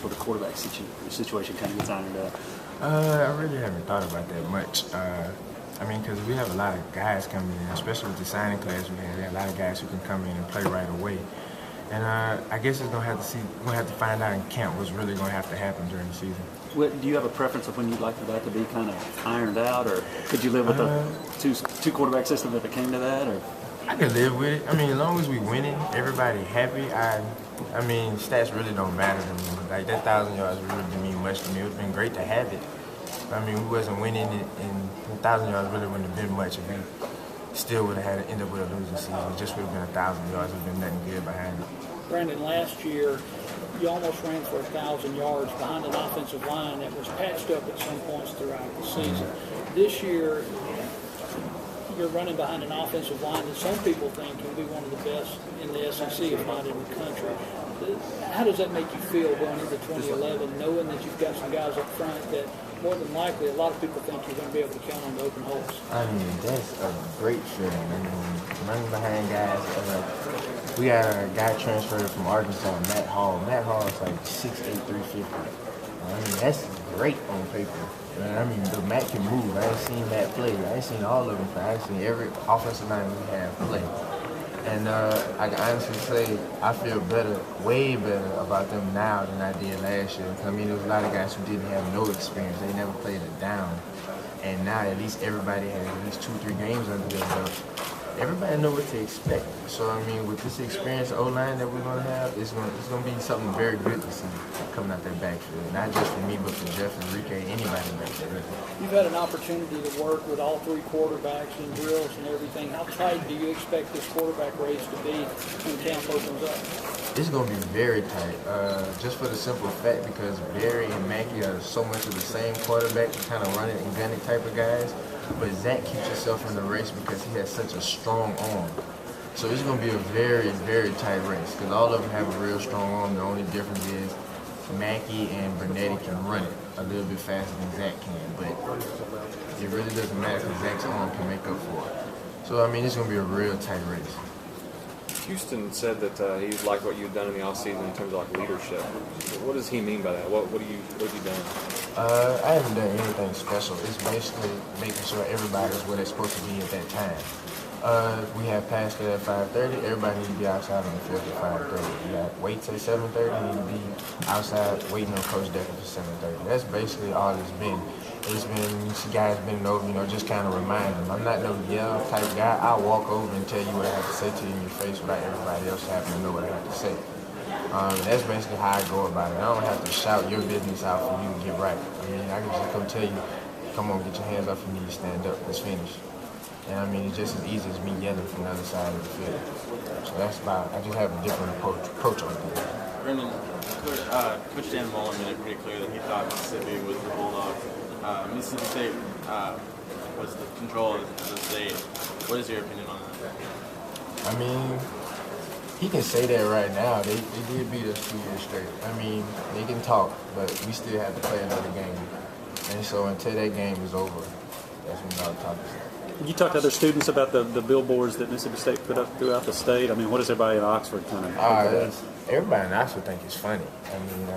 before the quarterback situation kind of gets ironed out? I really haven't thought about that much. I mean, because we have a lot of guys coming in, especially with the signing class we have. We have a lot of guys who can come in and play right away. And I guess we're gonna have to find out in camp what's really gonna have to happen during the season. Do you have a preference of when you'd like for that to be kind of ironed out, or could you live with a two quarterback system if it came to that? Or I could live with it. I mean, as long as we winning, everybody happy. I mean, stats really don't matter to me. Like that 1,000 yards really didn't mean much to me. It's been great to have it. I mean, we wasn't winning it, and 1,000 yards really wouldn't have been much if we still would have had to end up with a losing season. It just would have been 1,000 yards. There's been nothing good behind it. Brandon, last year, you almost ran for 1,000 yards behind an offensive line that was patched up at some points throughout the season. This year, you're running behind an offensive line that some people think can be one of the best in the SEC, if not in the country. How does that make you feel going into 2011, knowing that you've got some guys up front that more than likely a lot of people think you're going to be able to count on the open holes? I mean, that's a great feeling. I mean, running behind guys. We got a guy transferred from Arkansas, Matt Hall. Matt Hall is like 6'8", 350. I mean, that's great on paper. I mean, the Matt can move. I ain't seen Matt play. I ain't seen all of them play. I ain't seen every offensive line we have play. And I can honestly say I feel better, way better about them now than I did last year. I mean, there was a lot of guys who didn't have no experience. They never played it down. And now at least everybody has at least 2-3 games under their belt. Everybody know what to expect. So, I mean, with this experienced O-line that we're going to have, it's going to be something very good to see coming out that backfield. Not just for me, but for Jeff, Enrique, anybody backfield. You've had an opportunity to work with all three quarterbacks and drills and everything. How tight do you expect this quarterback race to be when camp opens up? It's going to be very tight, just for the simple fact because Barry and Mackey are so much of the same quarterback, kind of running and gunning type of guys. But Zach keeps himself in the race because he has such a strong arm. So it's going to be a very, very tight race because all of them have a real strong arm. The only difference is Mackey and Bernetti can run it a little bit faster than Zach can. But it really doesn't matter because Zach's arm can make up for it. So, I mean, it's going to be a real tight race. Houston said that he liked what you've done in the offseason in terms of like leadership. What does he mean by that? What have you done? I haven't done anything special. It's basically making sure everybody's where they're supposed to be at that time. We have pass cut at 5:30. Everybody needs to be outside on the field at 5:30. We got weights at 7:30. We need to be outside waiting on Coach Decker for 7:30. That's basically all it's been. It's been guys been over, just kind of remind them. I'm not no yell type guy. I'll walk over and tell you what I have to say to you in your face without everybody else having to know what I have to say. That's basically how I go about it. I don't have to shout your business out for you to get right. I mean, I can just come tell you, come on, get your hands off your knees, stand up, let's finish. And I mean, it's just as easy as me yelling from the other side of the field. So that's about, I just have a different approach on things. Brandon, Coach Dan Bolden made it pretty clear that he thought Mississippi was the Bulldogs. Mississippi State was the control of the state. What is your opinion on that? I mean, he can say that right now. They did beat us 2 years straight. I mean, they can talk, but we still have to play another game. And so until that game is over, that's when our talk is. You talk to other students about the billboards that Mississippi State put up throughout the state. I mean, what does everybody in Oxford kind of everybody in Oxford think it's funny. I mean,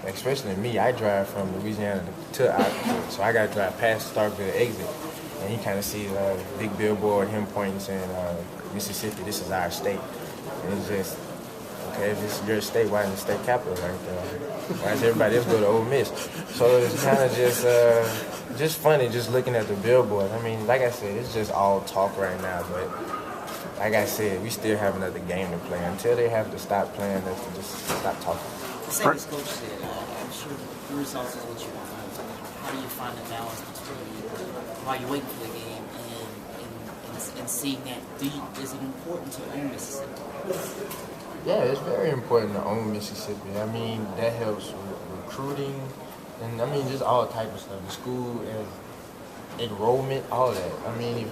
especially me, I drive from Louisiana to Oxford, so I got to drive past the Starkville exit. And you kind of see a big billboard, him pointing saying, Mississippi, this is our state. And it's just, okay, if this is your state, why isn't the state capital right there? Why does everybody else go to Ole Miss? So it's kind of just funny just looking at the billboard. I mean, like I said, it's just all talk right now, but like I said, we still have another game to play. Until they have to stop playing, let's just stop talking. The same as Coach said, I'm sure the results is what you want. How do you find the balance between while you're waiting for the game and seeing that? Is it important to own Mississippi? Yeah, it's very important to own Mississippi. I mean, that helps with recruiting, and I mean, just all type of stuff. The school and enrollment, all that. I mean,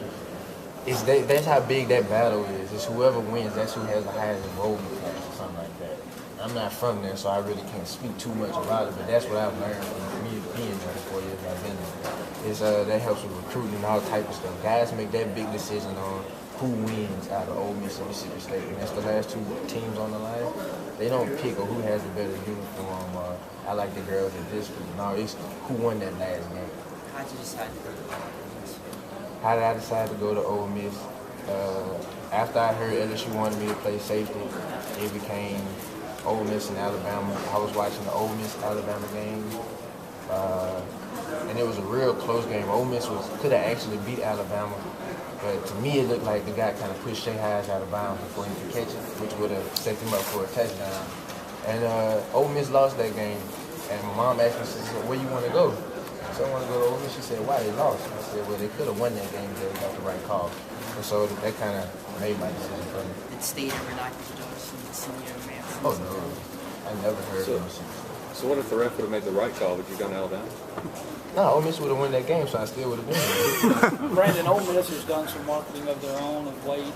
that's how big that battle is. It's whoever wins, that's who has the highest enrollment class or something like that. I'm not from there, so I really can't speak too much about it, but that's what I've learned from me being there the 4 years I've been there. That helps with recruiting and all type of stuff. Guys make that big decision on who wins out of Ole Miss and Mississippi State, and that's the last two teams on the line. They don't pick or who has the better uniform or I like the girls at this school. No, it's who won that last game. How did you decide to go to Ole Miss? How did I decide to go to Ole Miss? After I heard LSU wanted me to play safety, it became Ole Miss and Alabama. I was watching the Ole Miss Alabama game, and it was a real close game. Ole Miss could have actually beat Alabama, but to me it looked like the guy kind of pushed Shea Hayes out of bounds before he could catch it, which would have set him up for a touchdown. And Ole Miss lost that game, and my mom asked me, she said, "Where you want to go?" I said, "I want to go to Ole Miss." She said, "Why? They lost." I said, "Well, they could have won that game if they got the right call." And so that kind of made my decision for me. Did State ever knock you down the senior man? Oh no, I never heard of him. So what if the ref would have made the right call? Would you have gone to Alabama? No, Ole Miss would have won that game, so I still would have won. Brandon, Ole Miss has done some marketing of their own of late.